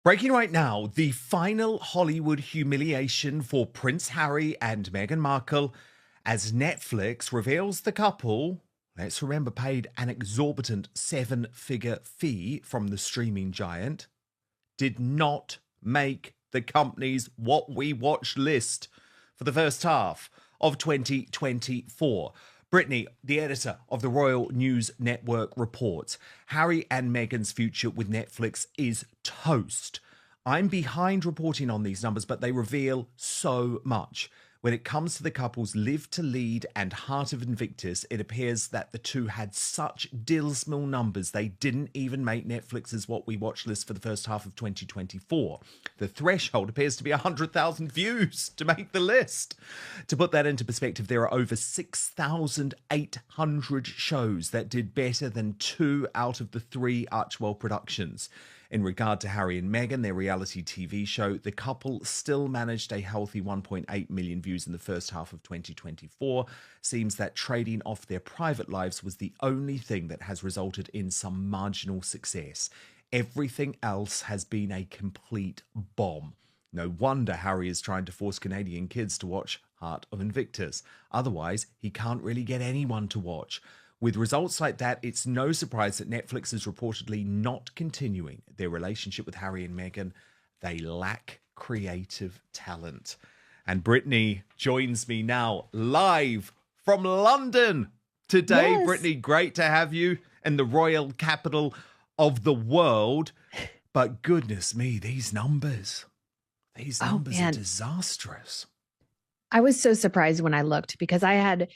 Breaking right now, the final Hollywood humiliation for Prince Harry and Meghan Markle as Netflix reveals the couple, let's remember, paid an exorbitant seven-figure fee from the streaming giant, did not make the company's What We Watch list for the first half of 2024. Brittany, the editor of the Royal News Network, reports Harry and Meghan's future with Netflix is toast. I'm behind reporting on these numbers, but they reveal so much. When it comes to the couple's Live to Lead and Heart of Invictus, it appears that the two had such dismal numbers they didn't even make Netflix's What We Watch list for the first half of 2024. The threshold appears to be 100,000 views to make the list. To put that into perspective, there are over 6,800 shows that did better than 2 out of the 3 Archwell productions. In regard to Harry and Meghan, their reality TV show, the couple still managed a healthy 1.8 million views in the first half of 2024. Seems that trading off their private lives was the only thing that has resulted in some marginal success. Everything else has been a complete bomb. No wonder Harry is trying to force Canadian kids to watch Heart of Invictus. Otherwise, he can't really get anyone to watch. With results like that, it's no surprise that Netflix is reportedly not continuing their relationship with Harry and Meghan. They lack creative talent. And Brittany joins me now live from London today. Yes. Brittany, great to have you in the royal capital of the world. But goodness me, these numbers are disastrous. I was so surprised when I looked because I had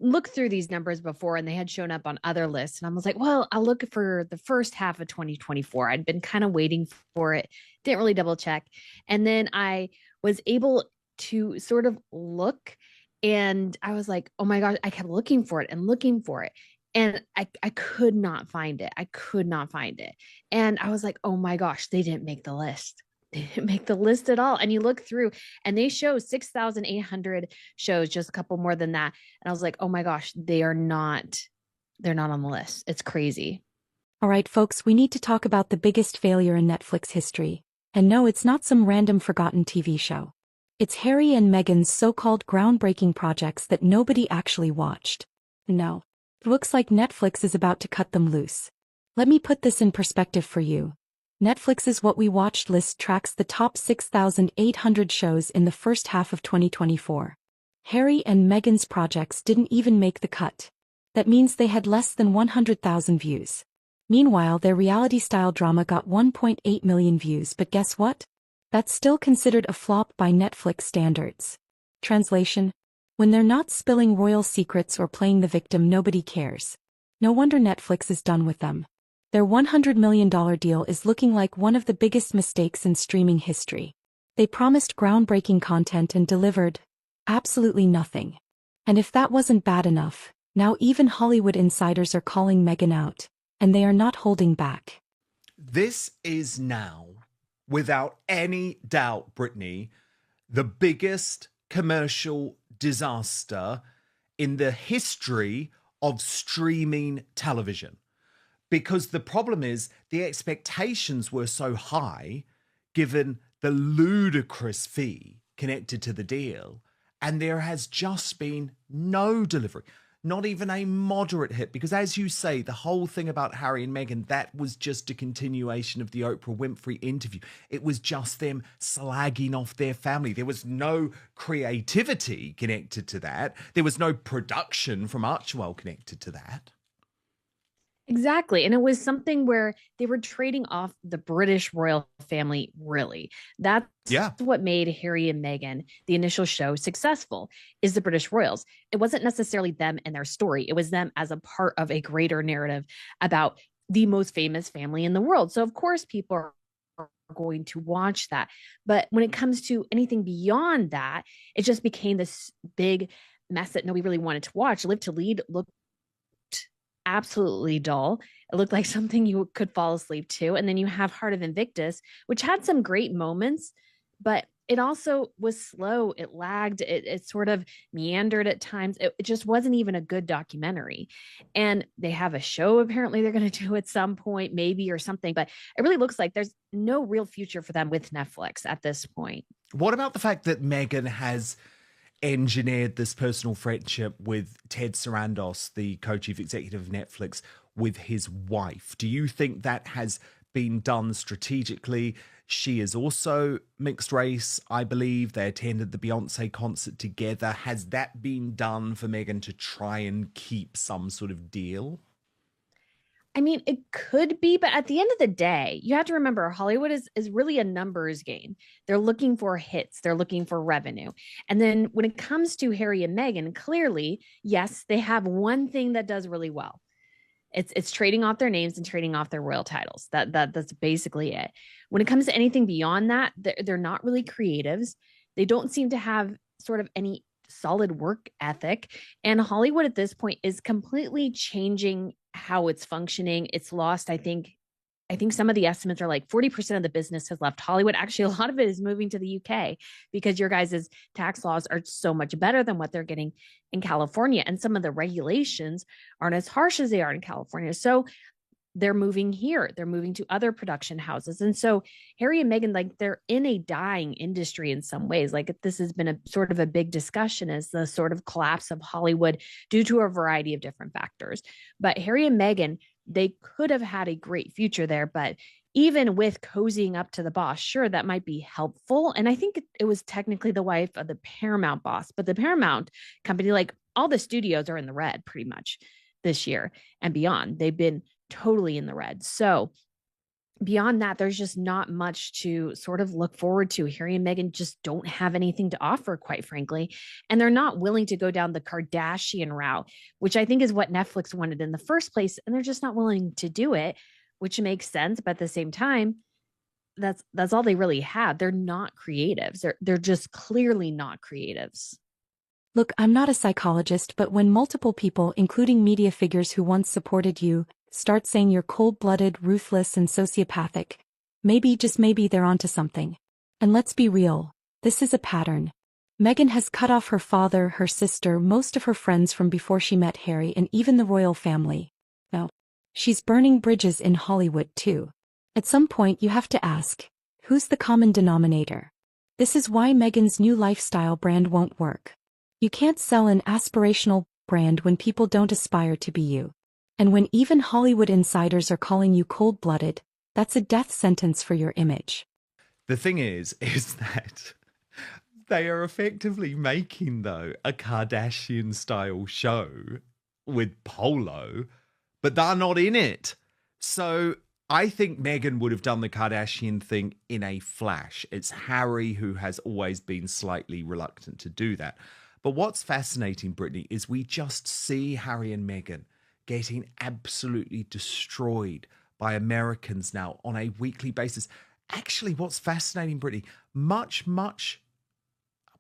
looked through these numbers before and they had shown up on other lists. And I was like, well, I'll look for the first half of 2024. I'd been kind of waiting for it, didn't really double check. And then I was able to sort of look and I was like, oh my gosh, I kept looking for it and looking for it. And I could not find it. I could not find it. And I was like, oh my gosh, they didn't make the list. They didn't make the list at all. And you look through and they show 6,800 shows, just a couple more than that. And I was like, oh my gosh, they're not on the list. It's crazy. All right, folks, we need to talk about the biggest failure in Netflix history. And no, it's not some random forgotten TV show. It's Harry and Meghan's so-called groundbreaking projects that nobody actually watched. No, it looks like Netflix is about to cut them loose. Let me put this in perspective for you. Netflix's What We Watched list tracks the top 6,800 shows in the first half of 2024. Harry and Meghan's projects didn't even make the cut. That means they had less than 100,000 views. Meanwhile, their reality-style drama got 1.8 million views, but guess what? That's still considered a flop by Netflix standards. Translation: when they're not spilling royal secrets or playing the victim, nobody cares. No wonder Netflix is done with them. Their $100 million deal is looking like one of the biggest mistakes in streaming history. They promised groundbreaking content and delivered absolutely nothing. And if that wasn't bad enough, now even Hollywood insiders are calling Meghan out, and they are not holding back. This is now, without any doubt, Brittany, the biggest commercial disaster in the history of streaming television. Because the problem is the expectations were so high, given the ludicrous fee connected to the deal, and there has just been no delivery, not even a moderate hit. Because as you say, the whole thing about Harry and Meghan, that was just a continuation of the Oprah Winfrey interview. It was just them slagging off their family. There was no creativity connected to that. There was no production from Archwell connected to that. Exactly. And it was something where they were trading off the British royal family, really. That's what made Harry and Meghan, the initial show, successful, is the British royals. It wasn't necessarily them and their story. It was them as a part of a greater narrative about the most famous family in the world. So, of course, people are going to watch that. But when it comes to anything beyond that, it just became this big mess that nobody really wanted to watch. Live to Lead looked absolutely dull. It looked like something you could fall asleep to. And then you have Heart of Invictus, which had some great moments, but it also was slow. It lagged. It sort of meandered at times. It just wasn't even a good documentary. And they have a show apparently they're going to do at some point, maybe, or something. But it really looks like there's no real future for them with Netflix at this point. What about the fact that Meghan has engineered this personal friendship with Ted Sarandos, the co-chief executive of Netflix, with his wife? Do you think that has been done strategically? She is also mixed race, I believe. They attended the Beyonce concert together. Has that been done for Meghan to try and keep some sort of deal? I mean, it could be, but at the end of the day, you have to remember Hollywood is really a numbers game. They're looking for hits, they're looking for revenue. And then when it comes to Harry and Meghan, clearly, yes, they have one thing that does really well. It's trading off their names and trading off their royal titles. That's basically it. When it comes to anything beyond that, they're not really creatives. They don't seem to have sort of any solid work ethic. And Hollywood at this point is completely changing how it's functioning. It's lost, I think some of the estimates are like 40% of the business has left Hollywood. Actually, a lot of it is moving to the UK because your guys' tax laws are so much better than what they're getting in California. And some of the regulations aren't as harsh as they are in California. So they're moving here. They're moving to other production houses. And so Harry and Meghan, like, they're in a dying industry in some ways. Like, this has been a sort of a big discussion as the sort of collapse of Hollywood due to a variety of different factors. But Harry and Meghan, they could have had a great future there. But even with cozying up to the boss, sure, that might be helpful. And I think it was technically the wife of the Paramount boss, but the Paramount company, like, all the studios are in the red pretty much this year and beyond. They've been totally in the red. So beyond that, there's just not much to sort of look forward to. Harry and Meghan just don't have anything to offer, quite frankly. And they're not willing to go down the Kardashian route, which I think is what Netflix wanted in the first place. And they're just not willing to do it, which makes sense. But at the same time, that's all they really have. They're not creatives. They're just clearly not creatives. Look, I'm not a psychologist, but when multiple people, including media figures who once supported you, start saying you're cold-blooded, ruthless, and sociopathic, maybe, just maybe, they're onto something. And let's be real, this is a pattern. Meghan has cut off her father, her sister, most of her friends from before she met Harry, and even the royal family. Now, she's burning bridges in Hollywood too. At some point you have to ask, who's the common denominator? This is why Meghan's new lifestyle brand won't work. You can't sell an aspirational brand when people don't aspire to be you. And when even Hollywood insiders are calling you cold-blooded, that's a death sentence for your image. The thing is that they are effectively making, though, a Kardashian-style show with Polo, but they're not in it. So I think Meghan would have done the Kardashian thing in a flash. It's Harry who has always been slightly reluctant to do that. But what's fascinating, Brittany, is we just see Harry and Meghan getting absolutely destroyed by Americans now on a weekly basis. Actually, what's fascinating, Brittany, much, much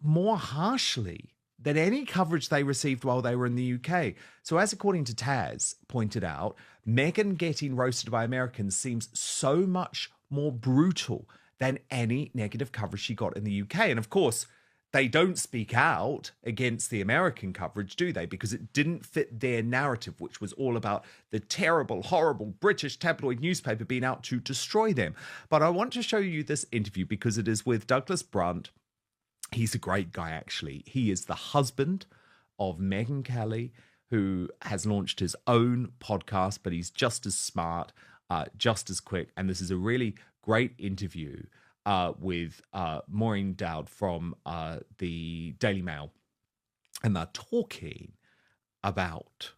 more harshly than any coverage they received while they were in the UK. So as according to Taz pointed out, Meghan getting roasted by Americans seems so much more brutal than any negative coverage she got in the UK. And of course, they don't speak out against the American coverage, do they? Because it didn't fit their narrative, which was all about the terrible, horrible British tabloid newspaper being out to destroy them. But I want to show you this interview because it is with Douglas Brunt. He's a great guy, actually. He is the husband of Meghan Kelly, who has launched his own podcast, but he's just as smart, just as quick. And this is a really great interview with Maureen Dowd from the Daily Mail. And they're talking about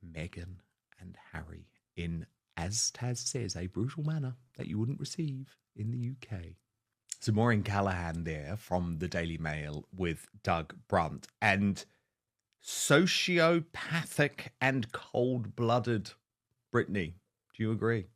Meghan and Harry in, as Taz says, a brutal manner that you wouldn't receive in the UK. So Maureen Callahan there from the Daily Mail with Doug Brunt. And sociopathic and cold-blooded Brittany. Do you agree?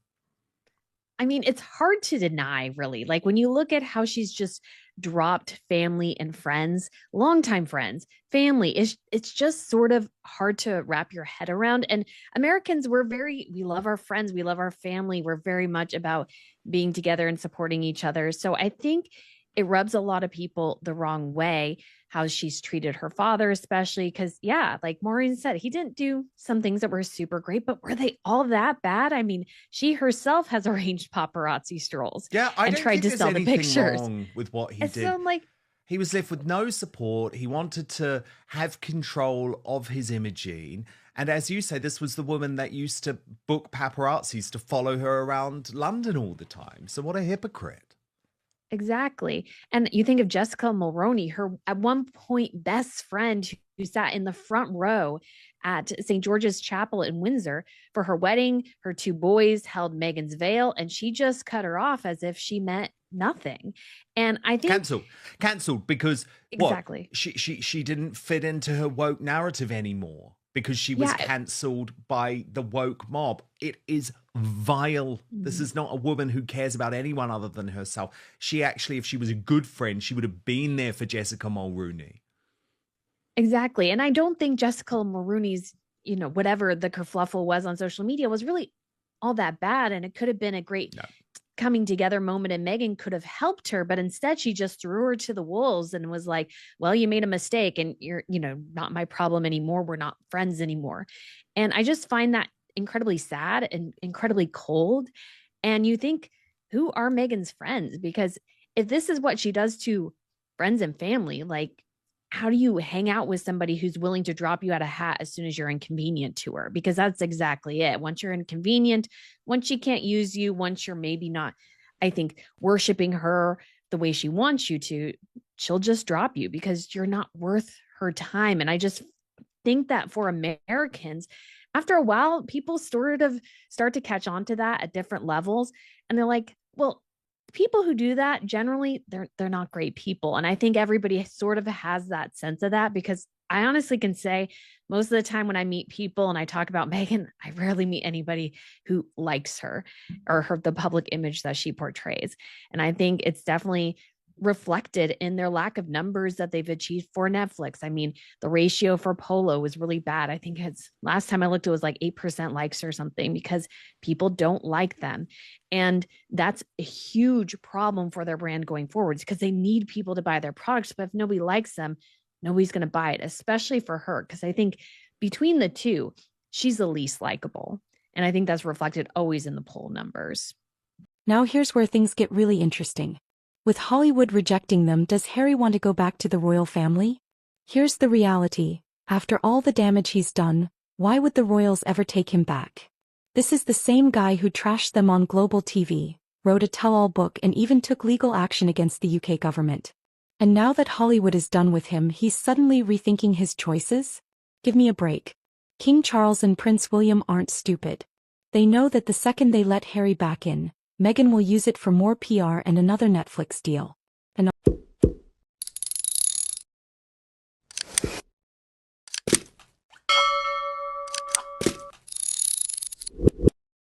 I mean, it's hard to deny, really. Like, when you look at how she's just dropped family and friends, longtime friends, family, it's just sort of hard to wrap your head around. And Americans, we love our friends, we love our family. We're very much about being together and supporting each other. So I think it rubs a lot of people the wrong way, how she's treated her father, especially because, yeah, like Maureen said, he didn't do some things that were super great, but were they all that bad? I mean, she herself has arranged paparazzi strolls Yeah, I and don't tried think to there's sell the anything pictures. wrong with what he And did. so I'm like, He was left with no support. He wanted to have control of his imaging. And as you say, this was the woman that used to book paparazzis to follow her around London all the time. So what a hypocrite. exactly. And you think of Jessica Mulroney, her at one point best friend who sat in the front row at St. George's Chapel in Windsor for her wedding. Her two boys held Meghan's veil, and she just cut her off as if she meant nothing. And I think Cancelled because exactly. what? She didn't fit into her woke narrative anymore because she was Yeah. cancelled by the woke mob. It is vile. This is not a woman who cares about anyone other than herself. She actually, if she was a good friend, she would have been there for Jessica Mulroney. Exactly. And I don't think Jessica Mulroney's, whatever the kerfluffle was on social media was really all that bad. And it could have been a great coming together moment, and Meghan could have helped her, but instead she just threw her to the wolves and was like, well, you made a mistake and you're, not my problem anymore. We're not friends anymore. And I just find that incredibly sad and incredibly cold. And you think, who are Meghan's friends? Because if this is what she does to friends and family, like, how do you hang out with somebody who's willing to drop you out of a hat as soon as you're inconvenient to her? Because that's exactly it. Once you're inconvenient, once she can't use you, once you're maybe not, I think, worshiping her the way she wants you to, she'll just drop you because you're not worth her time. And I just think that for Americans, after a while, people sort of start to catch on to that at different levels. And they're like, well, people who do that generally they're not great people. And I think everybody sort of has that sense of that, because I honestly can say most of the time when I meet people and I talk about Meghan, I rarely meet anybody who likes her or the public image that she portrays. And I think it's definitely reflected in their lack of numbers that they've achieved for Netflix. I mean, the ratio for Polo was really bad. I think it's last time I looked, it was like 8% likes or something, because people don't like them. And that's a huge problem for their brand going forwards, because they need people to buy their products. But if nobody likes them, nobody's going to buy it, especially for her. Because I think between the two, she's the least likable. And I think that's reflected always in the poll numbers. Now here's where things get really interesting. With Hollywood rejecting them, does Harry want to go back to the royal family? Here's the reality. After all the damage he's done, why would the royals ever take him back? This is the same guy who trashed them on global TV, wrote a tell-all book, and even took legal action against the UK government. And now that Hollywood is done with him, he's suddenly rethinking his choices? Give me a break. King Charles and Prince William aren't stupid. They know that the second they let Harry back in, Meghan will use it for more PR and another Netflix deal.